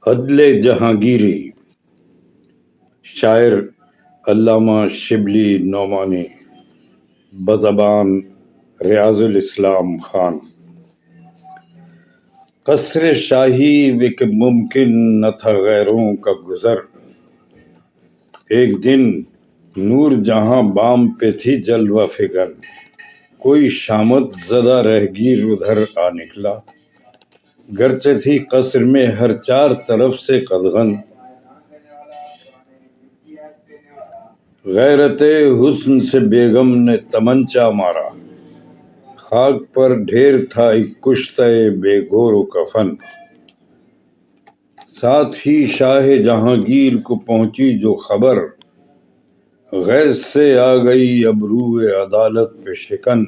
عدل جہانگیری، شاعر علامہ شبلی نعمانی، بزبان ریاض الاسلام خان۔ قصر شاہی وک ممکن نہ تھا غیروں کا گزر، ایک دن نور جہاں بام پہ تھی جلوہ فکن، کوئی شامت زدہ رہگیر ادھر آ نکلا، گرچہ تھی قصر میں ہر چار طرف سے قدغن، غیرت حسن سے بیگم نے تمنچا مارا، خاک پر ڈھیر تھا ایک کشتہ بے گور و کفن، ساتھ ہی شاہ جہانگیر کو پہنچی جو خبر، غیظ سے آ گئی ابرو عدالت پہ شکن،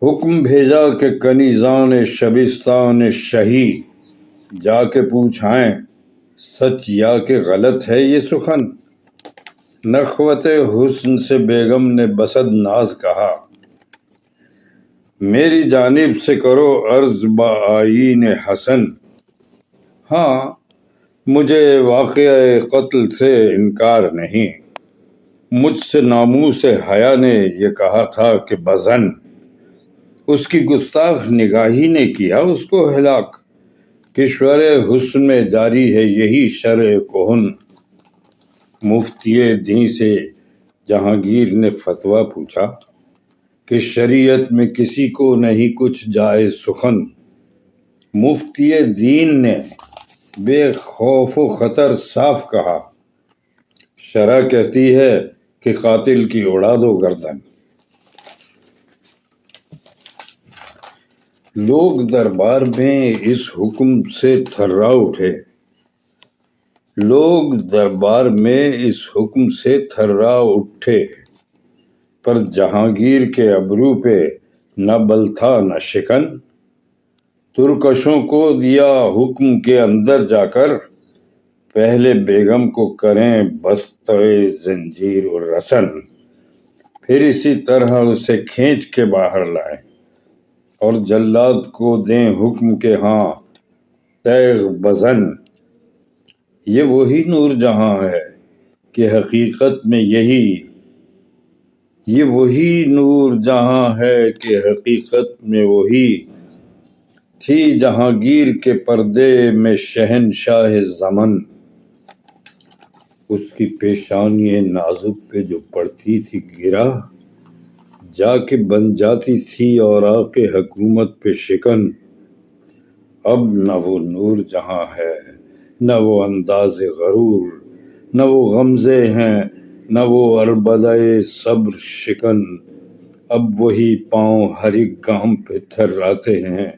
حکم بھیجا کہ کنیزان شبستان شہی جا کے پوچھائیں سچ یا کہ غلط ہے یہ سخن، نخوت حسن سے بیگم نے بسد ناز کہا، میری جانب سے کرو عرض بآئین حسن، ہاں مجھے واقعہ قتل سے انکار نہیں، مجھ سے ناموس حیا نے یہ کہا تھا کہ بزن، اس کی گستاخ نگاہی نے کیا اس کو ہلاک، کشور حسن میں جاری ہے یہی شرع کہن، مفتی دین سے جہانگیر نے فتویٰ پوچھا کہ شریعت میں کسی کو نہیں کچھ جائز سخن، مفتی دین نے بے خوف و خطر صاف کہا، شرع کہتی ہے کہ قاتل کی اڑا دو گردن، لوگ دربار میں اس حکم سے تھرا اٹھے، لوگ دربار میں اس حکم سے تھرا اٹھے، پر جہانگیر کے ابرو پہ نہ بل تھا نہ شکن، ترکشوں کو دیا حکم کے اندر جا کر، پہلے بیگم کو کریں بست زنجیر و رسن، پھر اسی طرح اسے کھینچ کے باہر لائیں، اور جلاد کو دیں حکم کے ہاں تیغ بزن، یہ وہی نور جہاں ہے کہ حقیقت میں یہی، یہ وہی نور جہاں ہے کہ حقیقت میں وہی، تھی جہانگیر کے پردے میں شہنشاہ زمن، اس کی پیشانی نازک پہ جو پڑتی تھی گرا، جا کے بن جاتی تھی اوراق حکومت پہ شکن، اب نہ وہ نور جہاں ہے نہ وہ انداز غرور، نہ وہ غمزے ہیں نہ وہ عربدہ صبر شکن، اب وہی پاؤں ہر ایک گام پہ تھراتے ہیں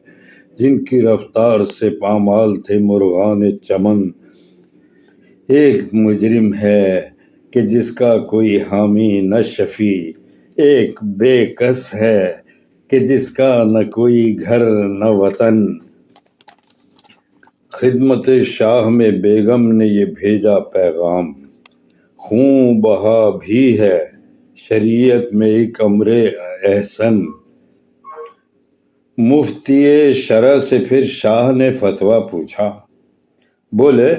جن کی رفتار سے پامال تھے مرغان چمن، ایک مجرم ہے کہ جس کا کوئی حامی نہ شفیع، ایک بے کس ہے کہ جس کا نہ کوئی گھر نہ وطن، خدمت شاہ میں بیگم نے یہ بھیجا پیغام، خون بہا بھی ہے شریعت میں ایک امر احسن، مفتی شرع سے پھر شاہ نے فتویٰ پوچھا، بولے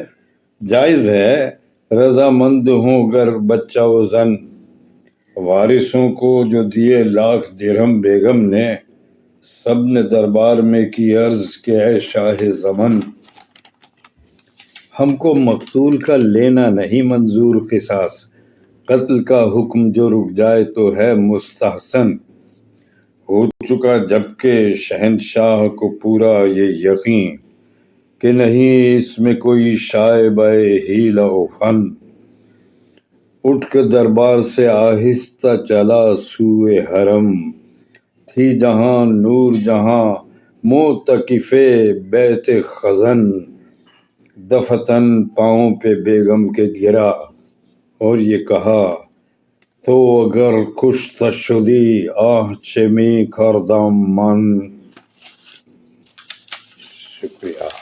جائز ہے رضامند ہوں گر بچہ و زن، وارثوں کو جو دیے لاکھ درہم بیگم نے، سب نے دربار میں کی عرض کہ اے شاہ زمن، ہم کو مقتول کا لینا نہیں منظور قصاص، قتل کا حکم جو رک جائے تو ہے مستحسن، ہو چکا جبکہ شہنشاہ کو پورا یہ یقین کہ نہیں اس میں کوئی شائبہ حیلہ و فن، اٹھ کے دربار سے آہستہ چلا سوئے حرم، تھی جہاں نور جہاں معتکف بیت خزن، دفتن پاؤں پہ بیگم کے گرا اور یہ کہا تو اگر کشته شدی آه چه می کردم من، شکریہ۔